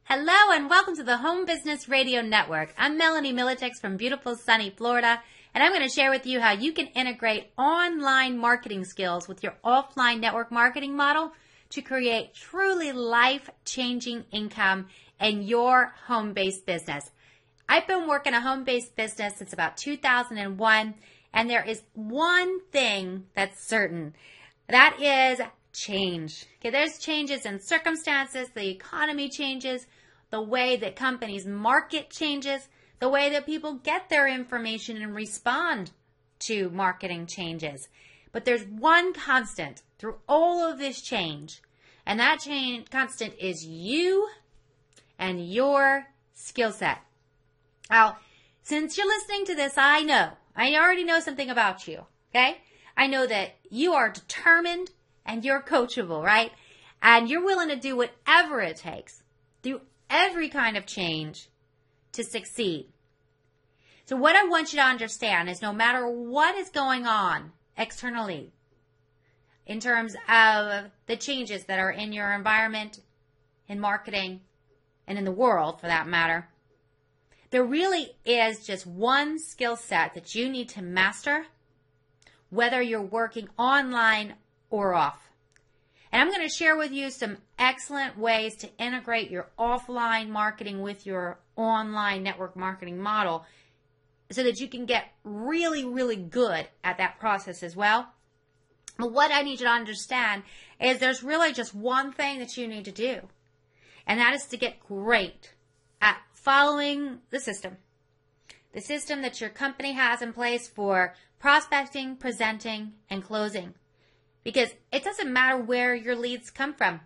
Hello and welcome to the Home Business Radio Network. I'm Melanie Milletics from beautiful sunny Florida, and I'm going to share with you how you can integrate online marketing skills with your offline network marketing model to create truly life-changing income in your home-based business. I've been working a home-based business since about 2001, and there is one thing that's certain. That is change. Okay, there's changes in circumstances, the economy changes, the way that companies market changes, the way that people get their information and respond to marketing changes. But there's one constant through all of this change, and that constant is you and your skill set. Now, since you're listening to this, I already know something about you, okay? I know that you are determined and you're coachable, right? And you're willing to do whatever it takes, do every kind of change to succeed. So what I want you to understand is no matter what is going on externally in terms of the changes that are in your environment, in marketing, and in the world for that matter, there really is just one skill set that you need to master, whether you're working online or off. And I'm going to share with you some excellent ways to integrate your offline marketing with your online network marketing model so that you can get really, really good at that process as well. But what I need you to understand is there's really just one thing that you need to do, and that is to get great at following the system that your company has in place for prospecting, presenting, and closing. Because it doesn't matter where your leads come from.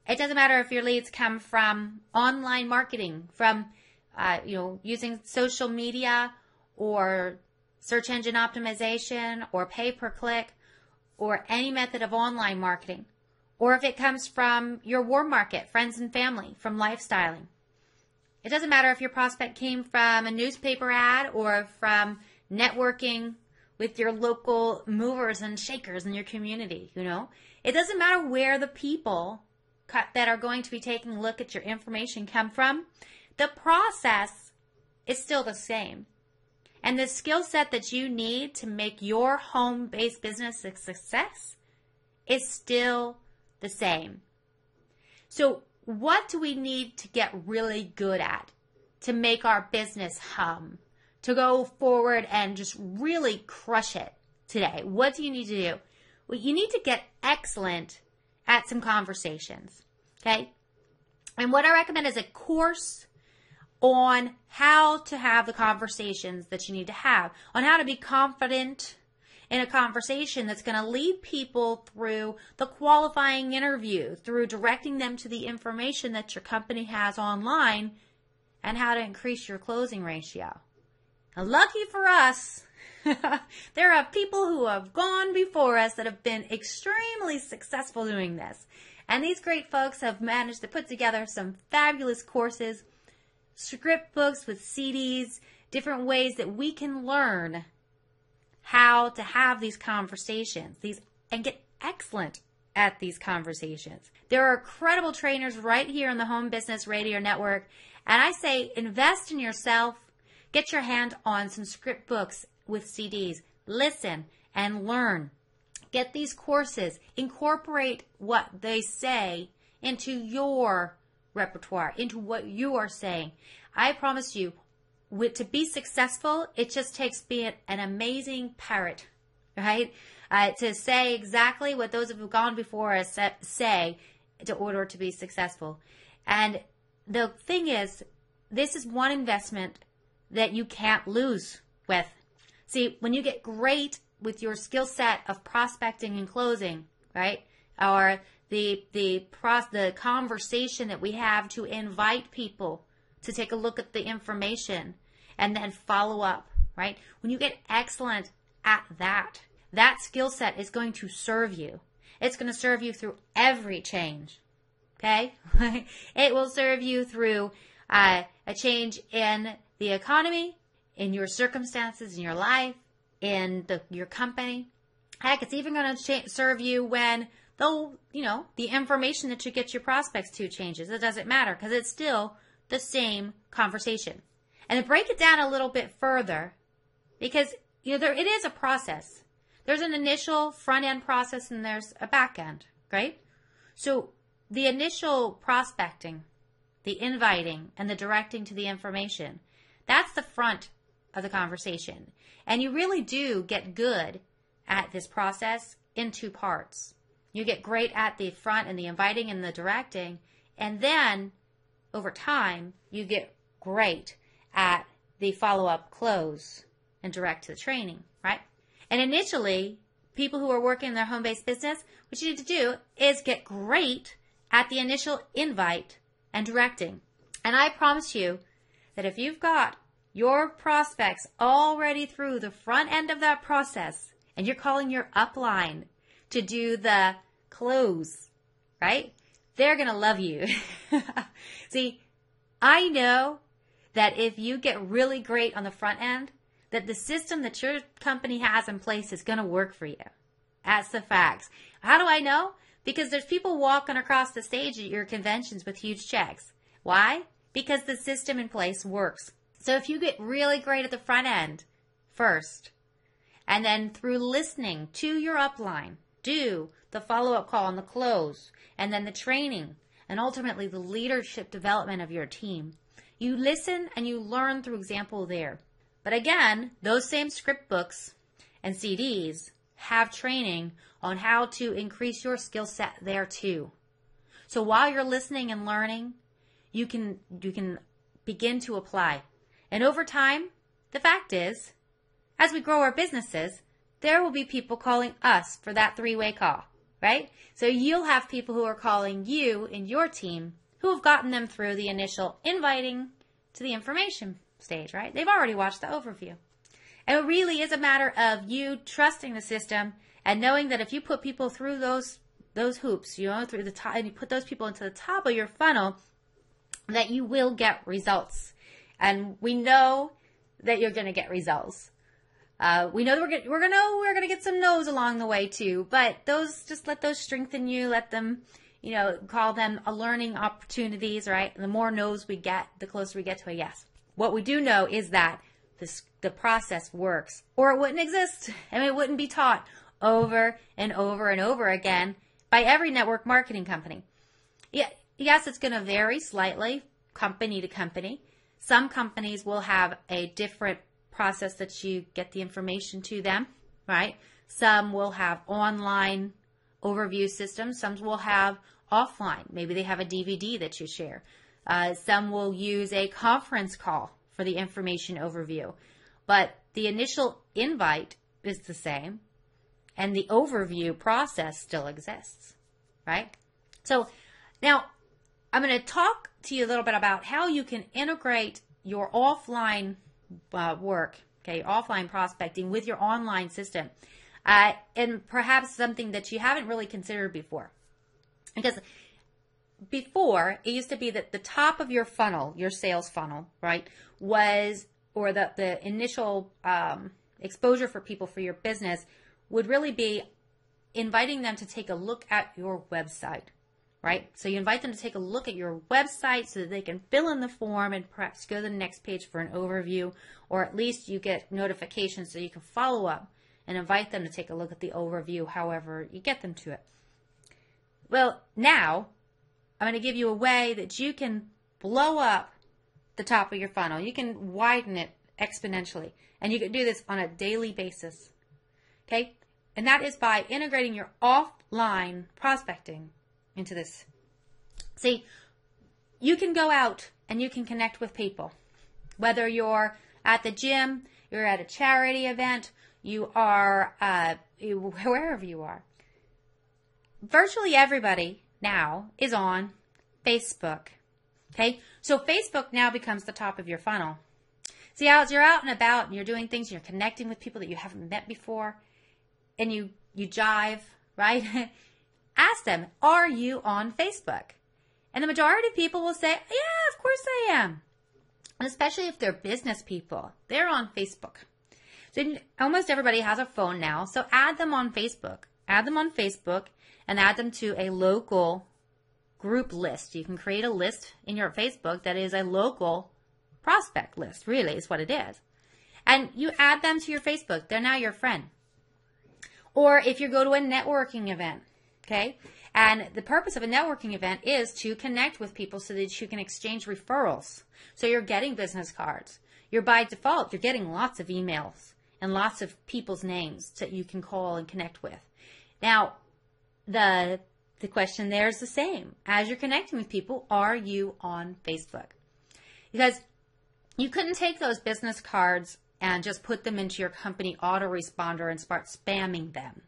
It doesn't matter if your leads come from online marketing, from using social media or search engine optimization or pay-per-click or any method of online marketing, or if it comes from your warm market, friends and family, from lifestyling. It doesn't matter if your prospect came from a newspaper ad or from networking with your local movers and shakers in your community, It doesn't matter where the people that are going to be taking a look at your information come from. The process is still the same. And the skill set that you need to make your home-based business a success is still the same. So what do we need to get really good at to make our business hum? To go forward and just really crush it today? What do you need to do? Well, you need to get excellent at some conversations, okay? And what I recommend is a course on how to have the conversations that you need to have, on how to be confident in a conversation that's going to lead people through the qualifying interview, through directing them to the information that your company has online, and how to increase your closing ratio. Now, lucky for us, there are people who have gone before us that have been extremely successful doing this. And these great folks have managed to put together some fabulous courses, script books with CDs, different ways that we can learn how to have these conversations, and get excellent at these conversations. There are incredible trainers right here on the Home Business Radio Network. And I say invest in yourself. Get your hand on some script books with CDs. Listen and learn. Get these courses. Incorporate what they say into your repertoire, into what you are saying. I promise you, to be successful, it just takes being an amazing parrot, right? To say exactly what those who have gone before us say in order to be successful. And the thing is, this is one investment that you can't lose with. See, when you get great with your skill set of prospecting and closing, right? Or the conversation that we have to invite people to take a look at the information and then follow up, right? When you get excellent at that skill set is going to serve you. It's going to serve you through every change, okay? It will serve you through a change in the economy, in your circumstances, in your life, in your company. Heck, it's even going to serve you when though, the information that you get your prospects to changes. It doesn't matter because it's still the same conversation. And to break it down a little bit further, because, it is a process. There's an initial front end process and there's a back end, right? So the initial prospecting, the inviting, and the directing to the information, that's the front of the conversation. And you really do get good at this process in two parts. You get great at the front and the inviting and the directing, and then over time, you get great at the follow-up close and direct to the training, right? And initially, people who are working in their home-based business, what you need to do is get great at the initial invite and directing. And I promise you that if you've got your prospects already through the front end of that process and you're calling your upline to do the close, right? They're going to love you. See, I know that if you get really great on the front end, that the system that your company has in place is going to work for you. That's the facts. How do I know? Because there's people walking across the stage at your conventions with huge checks. Why? Because the system in place works. So if you get really great at the front end first, and then through listening to your upline, do the follow-up call and the close, and then the training, and ultimately the leadership development of your team, you listen and you learn through example there. But again, those same script books and CDs have training on how to increase your skill set there too. So while you're listening and learning, you can begin to apply. And over time, the fact is, as we grow our businesses, there will be people calling us for that three-way call, right? So you'll have people who are calling you and your team who have gotten them through the initial inviting to the information stage, right? They've already watched the overview. And it really is a matter of you trusting the system and knowing that if you put people through those hoops, through the top, and you put those people into the top of your funnel, that you will get results. And we know that you're going to get results. We know that we're going to get some no's along the way too, but just let those strengthen you. Let them, call them a learning opportunities, right? And the more no's we get, the closer we get to a yes. What we do know is that the process works, or it wouldn't exist, and it wouldn't be taught over and over and over again by every network marketing company. Yeah, yes, it's going to vary slightly, company to company. Some companies will have a different process that you get the information to them, right? Some will have online overview systems. Some will have offline. Maybe they have a DVD that you share. Some will use a conference call for the information overview. But the initial invite is the same, and the overview process still exists, right? So now I'm going to talk to you a little bit about how you can integrate your offline work, okay, offline prospecting with your online system, and perhaps something that you haven't really considered before. Because before, it used to be that the top of your funnel, your sales funnel, right, was, or the initial exposure for people for your business would really be inviting them to take a look at your website, right? So you invite them to take a look at your website so that they can fill in the form and perhaps go to the next page for an overview, or at least you get notifications so you can follow up and invite them to take a look at the overview, however you get them to it. Well, now I'm going to give you a way that you can blow up the top of your funnel. You can widen it exponentially, and you can do this on a daily basis, okay? And that is by integrating your offline prospecting into this. See, you can go out and you can connect with people. Whether you're at the gym, you're at a charity event, you are wherever you are. Virtually everybody now is on Facebook. Okay? So Facebook now becomes the top of your funnel. See, as you're out and about and you're doing things, you're connecting with people that you haven't met before, and you jive, right? Ask them, are you on Facebook? And the majority of people will say, yeah, of course I am. And especially if they're business people, they're on Facebook. So almost everybody has a phone now, so add them on Facebook. Add them on Facebook and add them to a local group list. You can create a list in your Facebook that is a local prospect list, really is what it is. And you add them to your Facebook. They're now your friend. Or if you go to a networking event, okay? And the purpose of a networking event is to connect with people so that you can exchange referrals. So you're getting business cards. You're by default, you're getting lots of emails and lots of people's names that you can call and connect with. Now, the question there is the same. As you're connecting with people, are you on Facebook? Because you couldn't take those business cards and just put them into your company autoresponder and start spamming them.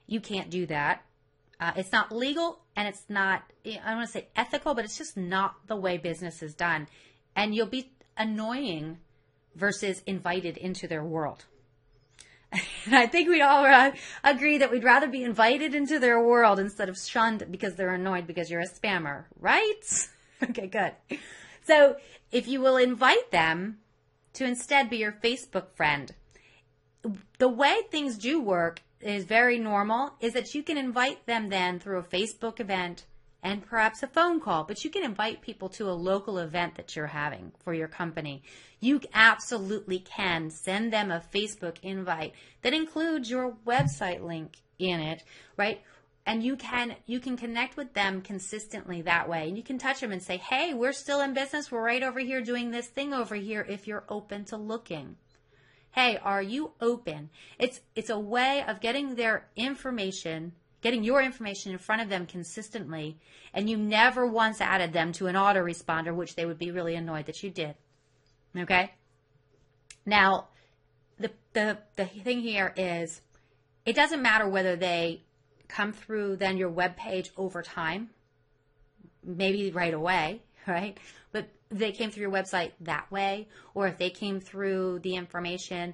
You can't do that. It's not legal, and it's not, I don't want to say ethical, but it's just not the way business is done. And you'll be annoying versus invited into their world. And I think we all agree that we'd rather be invited into their world instead of shunned because they're annoyed because you're a spammer, right? Okay, good. So if you will invite them to instead be your Facebook friend, the way things do work is very normal, is that you can invite them then through a Facebook event and perhaps a phone call, but you can invite people to a local event that you're having for your company. You absolutely can send them a Facebook invite that includes your website link in it, right? And you can connect with them consistently that way. And you can touch them and say, hey, we're still in business. We're right over here doing this thing over here if you're open to looking. Hey, are you open? It's a way of getting their information, getting your information in front of them consistently, and you never once added them to an autoresponder, which they would be really annoyed that you did. Okay? Now, the thing here is, it doesn't matter whether they come through then your web page over time, maybe right away, right? But they came through your website that way, or if they came through the information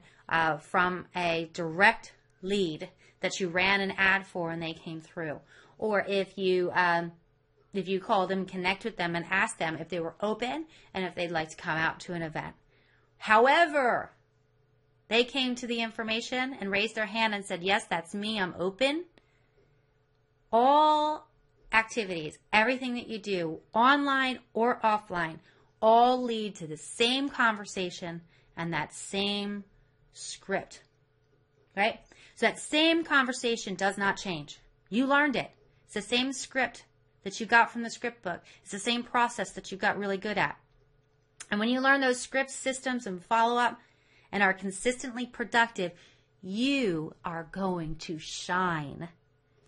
from a direct lead that you ran an ad for and they came through, or if you called them, connect with them and ask them if they were open and if they'd like to come out to an event. However, they came to the information and raised their hand and said, yes, that's me, I'm open. All activities, everything that you do, online or offline, all lead to the same conversation and that same script, right? So that same conversation does not change. You learned it. It's the same script that you got from the script book. It's the same process that you got really good at. And when you learn those scripts, systems, and follow-up and are consistently productive, you are going to shine.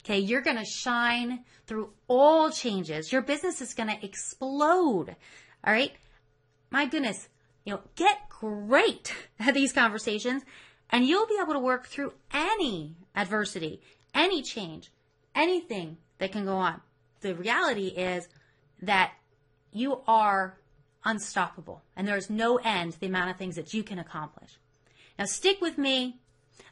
Okay, you're going to shine through all changes. Your business is going to explode. All right? My goodness, get great at these conversations and you'll be able to work through any adversity, any change, anything that can go on. The reality is that you are unstoppable and there's no end to the amount of things that you can accomplish. Now stick with me.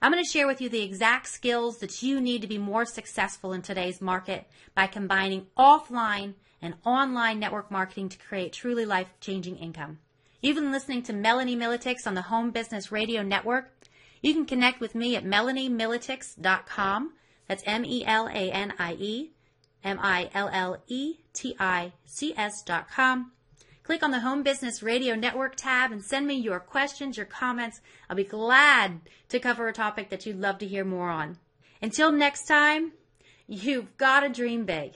I'm going to share with you the exact skills that you need to be more successful in today's market by combining offline and online network marketing to create truly life-changing income. You've been listening to Melanie Milletics on the Home Business Radio Network. You can connect with me at melaniemilletics.com. That's MELANIEMILLETICS.com. Click on the Home Business Radio Network tab and send me your questions, your comments. I'll be glad to cover a topic that you'd love to hear more on. Until next time, you've got to dream big.